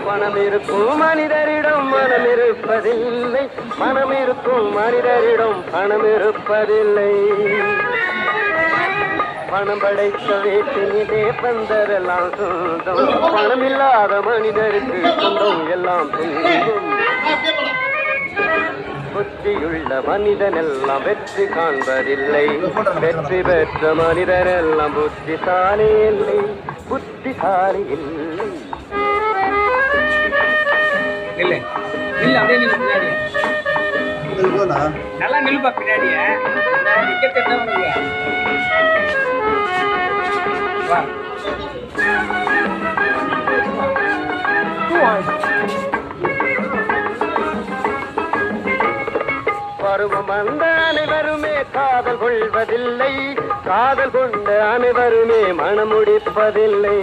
பணம் இருக்கும் மனிதரிடம் மனம் இருப்பதில்லை, மனம் இருக்கும் மனிதரிடம் பணம் இருப்பதில்லை. பணம் படைத்த வீட்டினிலே பந்தரெல்லாம் சொந்தம், பணம் இல்லாத மனிதருக்கு சொந்தம் எல்லாம் சொந்தம். புத்தியுள்ள மனிதன் எல்லாம் வெற்றி காண்பதில்லை, வெற்றி பெற்ற மனிதன் எல்லாம் புத்திசாலி இல்லை, புத்திசாலி இல்லை. இல்லை இல்லை அப்படியே நீங்க பின்னாடி நல்லா நிலுப்பா பின்னாடிய பருவம் வந்த அனைவருமே காதல் கொள்வதில்லை, காதல் கொண்ட அனைவருமே மனமுடிப்பதில்லை.